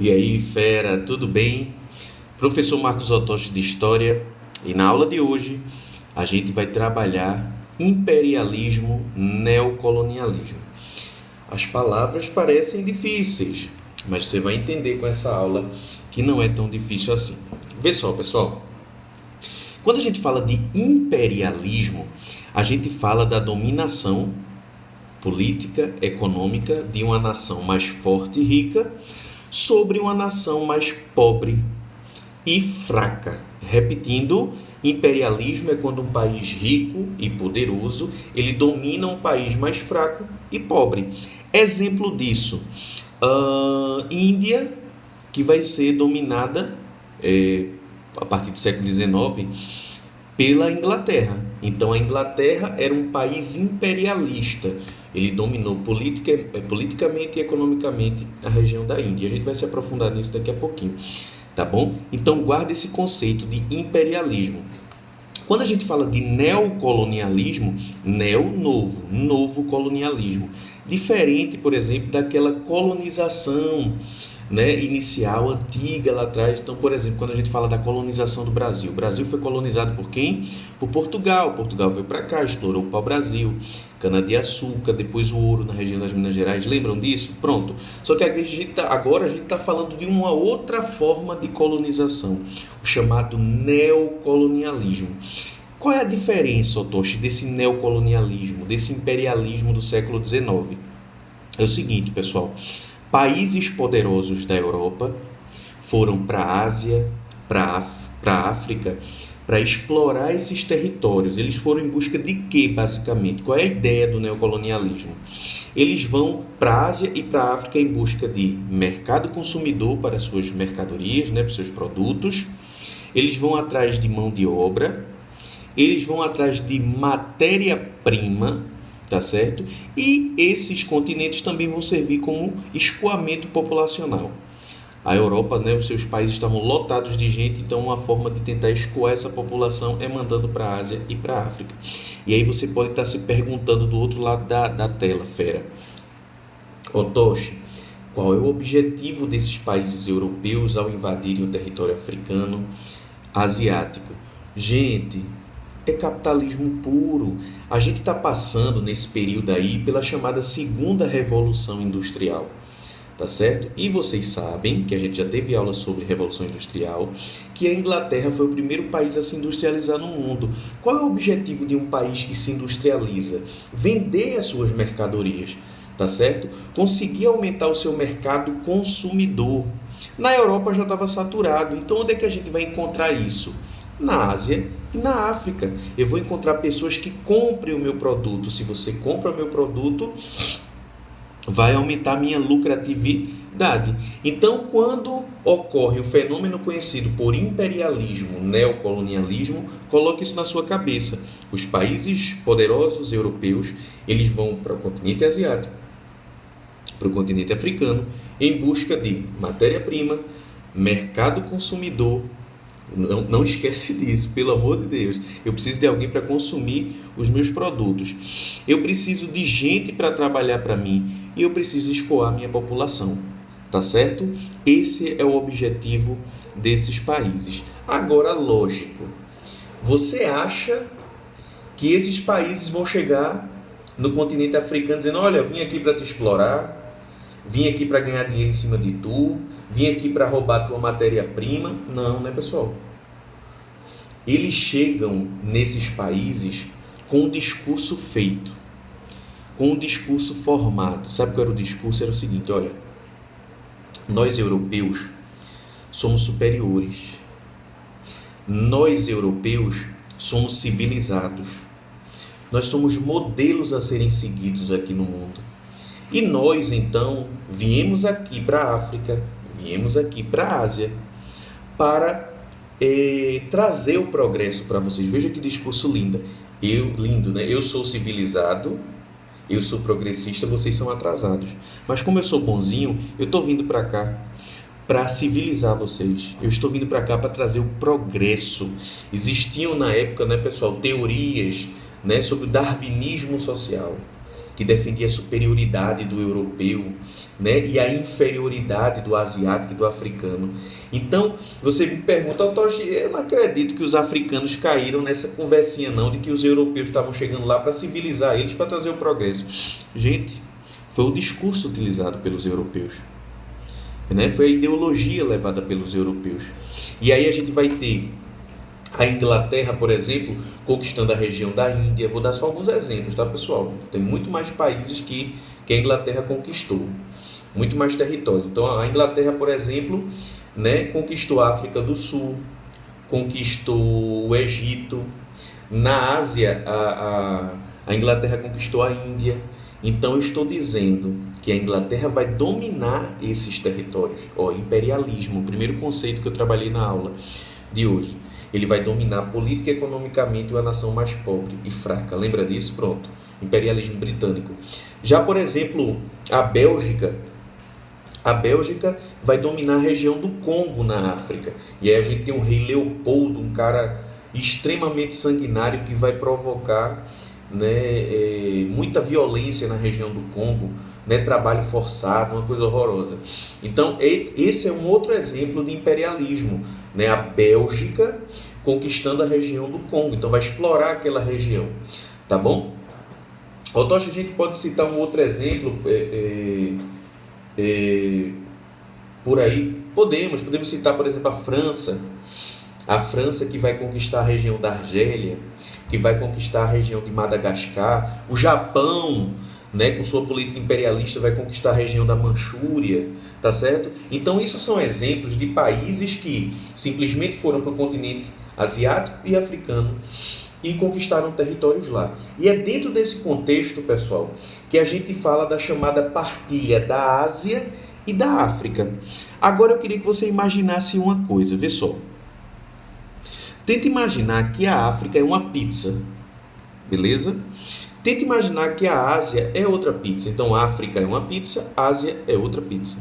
E aí, fera, tudo bem? Professor Marcos Otoshi de História, e na aula de hoje a gente vai trabalhar imperialismo, neocolonialismo. As palavras parecem difíceis, mas você vai entender com essa aula que não é tão difícil assim. Vê só, pessoal, quando a gente fala de imperialismo, a gente fala da dominação política, econômica de uma nação mais forte e rica sobre uma nação mais pobre e fraca. Repetindo, imperialismo é quando um país rico e poderoso ele domina um país mais fraco e pobre. Exemplo disso, Índia, que vai ser dominada a partir do século XIX pela Inglaterra. Então a Inglaterra era um país imperialista. Ele dominou politicamente e economicamente a região da Índia. A gente vai se aprofundar nisso daqui a pouquinho, tá bom? Então guarda esse conceito de imperialismo. Quando a gente fala de neocolonialismo, neo, novo, novo colonialismo, diferente, por exemplo, daquela colonização, né, inicial, antiga lá atrás. Então, por exemplo, quando a gente fala da colonização do Brasil, o Brasil foi colonizado por quem? Por Portugal. Portugal veio para cá, explorou o pau-brasil, cana-de-açúcar, depois o ouro na região das Minas Gerais. Lembram disso? Pronto. Só que agora a gente está falando de uma outra forma de colonização, o chamado neocolonialismo. Qual é a diferença, Otoshi, desse neocolonialismo, desse imperialismo do século XIX? É o seguinte, pessoal. Países poderosos da Europa foram para a Ásia, para a África, para explorar esses territórios. Eles foram em busca de quê, basicamente? Qual é a ideia do neocolonialismo? Eles vão para a Ásia e para a África em busca de mercado consumidor para suas mercadorias, né, para seus produtos. Eles vão atrás de mão de obra, eles vão atrás de matéria-prima, tá certo? E esses continentes também vão servir como escoamento populacional. A Europa, né, os seus países estavam lotados de gente, então uma forma de tentar escoar essa população é mandando para a Ásia e para a África. E aí você pode estar se perguntando do outro lado da tela, fera. Otoshi, qual é o objetivo desses países europeus ao invadirem o território africano, asiático? Gente, é capitalismo puro. A gente está passando nesse período aí pela chamada segunda revolução industrial, tá certo? E vocês sabem que a gente já teve aula sobre revolução industrial, que a Inglaterra foi o primeiro país a se industrializar no mundo. Qual é o objetivo de um país que se industrializa? Vender as suas mercadorias, tá certo? Conseguir aumentar o seu mercado consumidor. Na Europa já estava saturado, então onde é que a gente vai encontrar isso? Na Ásia e na África. Eu vou encontrar pessoas que comprem o meu produto. Se você compra o meu produto, vai aumentar a minha lucratividade. Então, quando ocorre o fenômeno conhecido por imperialismo, neocolonialismo, coloque isso na sua cabeça. Os países poderosos europeus, eles vão para o continente asiático, para o continente africano, em busca de matéria-prima, mercado consumidor. Não esquece disso, pelo amor de Deus. Eu preciso de alguém para consumir os meus produtos. Eu preciso de gente para trabalhar para mim e eu preciso escoar a minha população, tá certo? Esse é o objetivo desses países. Agora, lógico, você acha que esses países vão chegar no continente africano dizendo: olha, vim aqui para te explorar, vim aqui para ganhar dinheiro em cima de tu, vim aqui para roubar tua matéria-prima? Não, né, pessoal? Eles chegam nesses países com um discurso feito, com um discurso formado. Sabe qual era o discurso? Era o seguinte: olha, nós europeus somos superiores. Nós europeus somos civilizados. Nós somos modelos a serem seguidos aqui no mundo. E nós, então, viemos aqui para a África, viemos aqui para a Ásia, para trazer o progresso para vocês. Veja que discurso lindo, né? Eu sou civilizado, eu sou progressista, vocês são atrasados. Mas como eu sou bonzinho, eu estou vindo para cá para civilizar vocês. Eu estou vindo para cá para trazer o progresso. Existiam na época, né, pessoal, teorias, né, sobre o darwinismo social, que defendia a superioridade do europeu, né, e a inferioridade do asiático e do africano. Então, você me pergunta, Otoshi, eu não acredito que os africanos caíram nessa conversinha não, de que os europeus estavam chegando lá para civilizar eles, para trazer o progresso. Gente, foi o discurso utilizado pelos europeus, né? Foi a ideologia levada pelos europeus. E aí a gente vai ter a Inglaterra, por exemplo, conquistando a região da Índia. Vou dar só alguns exemplos, tá, pessoal? Tem muito mais países que a Inglaterra conquistou, muito mais territórios. Então, a Inglaterra, por exemplo, né, conquistou a África do Sul, conquistou o Egito. Na Ásia, a Inglaterra conquistou a Índia. Então, eu estou dizendo que a Inglaterra vai dominar esses territórios. Ó, imperialismo, o primeiro conceito que eu trabalhei na aula de hoje. Ele vai dominar política e economicamente uma nação mais pobre e fraca. Lembra disso? Pronto. Imperialismo britânico. Já, por exemplo, a Bélgica vai dominar a região do Congo na África. E aí a gente tem um rei Leopoldo, um cara extremamente sanguinário que vai provocar, né, muita violência na região do Congo, né, trabalho forçado, uma coisa horrorosa. Então, esse é um outro exemplo de imperialismo, né, a Bélgica conquistando a região do Congo, então vai explorar aquela região, tá bom? Otoshi, a gente pode citar um outro exemplo por aí, podemos citar, por exemplo, a França que vai conquistar a região da Argélia, que vai conquistar a região de Madagascar, o Japão, né, com sua política imperialista, vai conquistar a região da Manchúria, tá certo? Então, isso são exemplos de países que simplesmente foram para o continente asiático e africano e conquistaram territórios lá. E é dentro desse contexto, pessoal, que a gente fala da chamada partilha da Ásia e da África. Agora, eu queria que você imaginasse uma coisa, vê só. Tenta imaginar que a África é uma pizza, beleza? Tenta imaginar que a Ásia é outra pizza. Então, a África é uma pizza, a Ásia é outra pizza.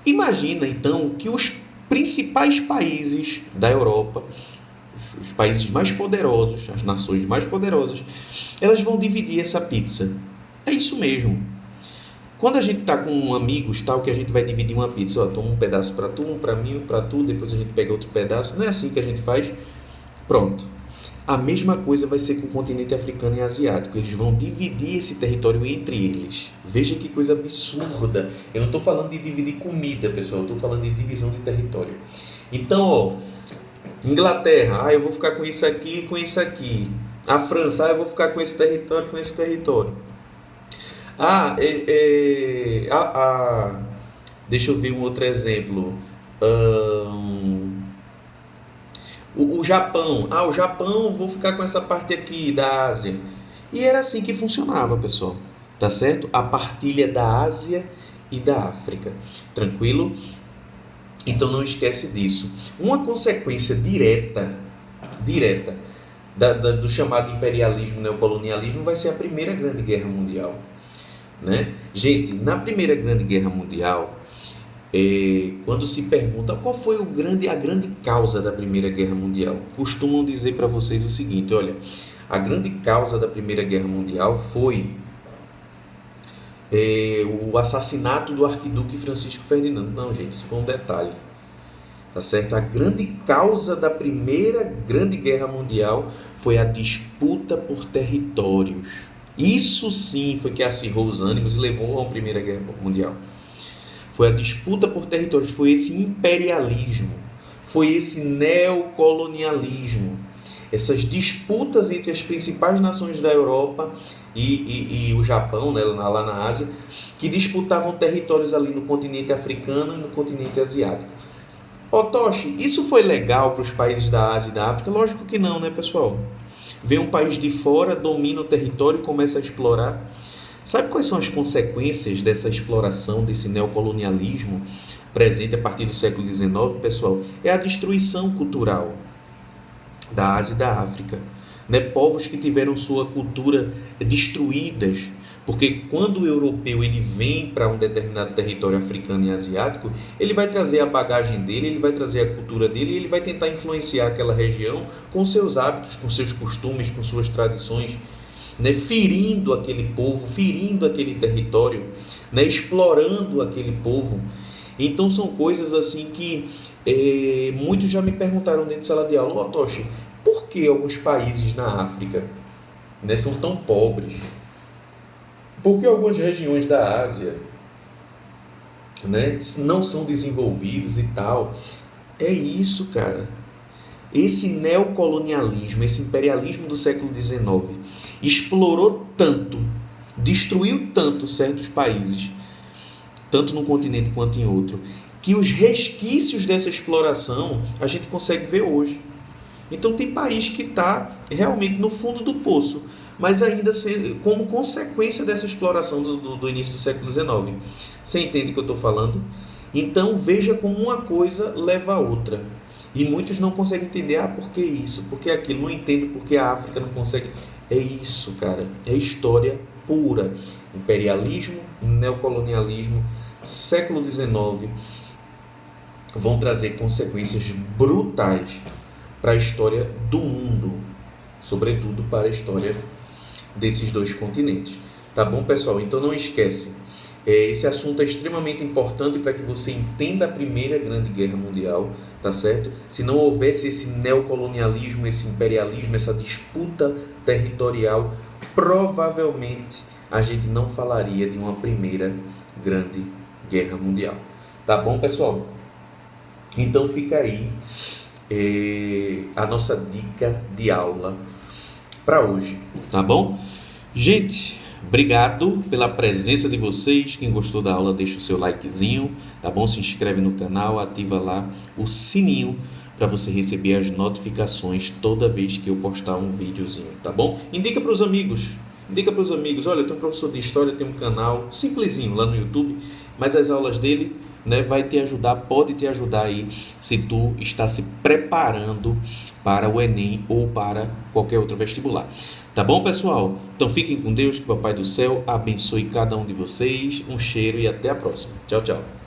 Imagina, então, que os principais países da Europa, os países mais poderosos, as nações mais poderosas, elas vão dividir essa pizza. É isso mesmo. Quando a gente está com amigos, tal, que a gente vai dividir uma pizza, ó, toma um pedaço para tu, um para mim, um para tu, depois a gente pega outro pedaço. Não é assim que a gente faz? Pronto. A mesma coisa vai ser com o continente africano e asiático. Eles vão dividir esse território entre eles. Veja que coisa absurda. Eu não estou falando de dividir comida, pessoal. Eu estou falando de divisão de território. Então, ó, Inglaterra, eu vou ficar com isso aqui e com isso aqui. A França, eu vou ficar com esse território, com esse território. Deixa eu ver um outro exemplo. O Japão, o Japão, vou ficar com essa parte aqui da Ásia. E era assim que funcionava, pessoal, tá certo? A partilha da Ásia e da África, tranquilo? Então não esquece disso. Uma consequência direta do chamado imperialismo, neocolonialismo, vai ser a Primeira Grande Guerra Mundial, né? Gente, na Primeira Grande Guerra Mundial, quando se pergunta qual foi a grande causa da Primeira Guerra Mundial, costumam dizer para vocês o seguinte: olha, a grande causa da Primeira Guerra Mundial foi o assassinato do arquiduque Francisco Ferdinando. Não, gente, isso foi um detalhe, tá certo? A grande causa da Primeira Grande Guerra Mundial foi a disputa por territórios. Isso sim foi que acirrou os ânimos e levou à Primeira Guerra Mundial. Foi a disputa por territórios, foi esse imperialismo, foi esse neocolonialismo, essas disputas entre as principais nações da Europa e o Japão, né, lá na Ásia, que disputavam territórios ali no continente africano e no continente asiático. Otoshi, isso foi legal para os países da Ásia e da África? Lógico que não, né, pessoal? Vem um país de fora, domina o território e começa a explorar. Sabe quais são as consequências dessa exploração, desse neocolonialismo presente a partir do século XIX, pessoal? É a destruição cultural da Ásia e da África, né? Povos que tiveram sua cultura destruídas, porque quando o europeu ele vem para um determinado território africano e asiático, ele vai trazer a bagagem dele, ele vai trazer a cultura dele e ele vai tentar influenciar aquela região com seus hábitos, com seus costumes, com suas tradições. né, ferindo aquele povo, ferindo aquele território, né, explorando aquele povo. Então são coisas assim que muitos já me perguntaram dentro de sala de aula: ó, Toshi, por que alguns países na África, né, são tão pobres? Por que algumas regiões da Ásia, né, não são desenvolvidos e tal? É isso, cara. Esse neocolonialismo, esse imperialismo do século XIX explorou tanto, destruiu tanto certos países, tanto num continente quanto em outro, que os resquícios dessa exploração a gente consegue ver hoje. Então tem país que está realmente no fundo do poço, mas ainda como consequência dessa exploração do início do século XIX. Você entende o que eu estou falando? Então veja como uma coisa leva a outra. E muitos não conseguem entender: por que isso? Por que aquilo? Não entendo por que a África não consegue. É isso, cara. É história pura. Imperialismo, neocolonialismo, século XIX vão trazer consequências brutais para a história do mundo, sobretudo para a história desses dois continentes. Tá bom, pessoal? Então não esquece. Esse assunto é extremamente importante para que você entenda a Primeira Grande Guerra Mundial, tá certo? Se não houvesse esse neocolonialismo, esse imperialismo, essa disputa territorial, provavelmente a gente não falaria de uma Primeira Grande Guerra Mundial. Tá bom, pessoal? Então fica aí a nossa dica de aula para hoje, tá bom? Gente, obrigado pela presença de vocês. Quem gostou da aula, deixa o seu likezinho, tá bom? Se inscreve no canal, ativa lá o sininho para você receber as notificações toda vez que eu postar um videozinho, tá bom? Indica para os amigos. Olha, eu tenho um professor de história, tem um canal simplesinho lá no YouTube, mas as aulas dele, né, vai te ajudar, pode te ajudar aí se tu está se preparando para o Enem ou para qualquer outro vestibular. Tá bom, pessoal? Então fiquem com Deus, que o Papai do Céu abençoe cada um de vocês. Um cheiro e até a próxima. Tchau, tchau.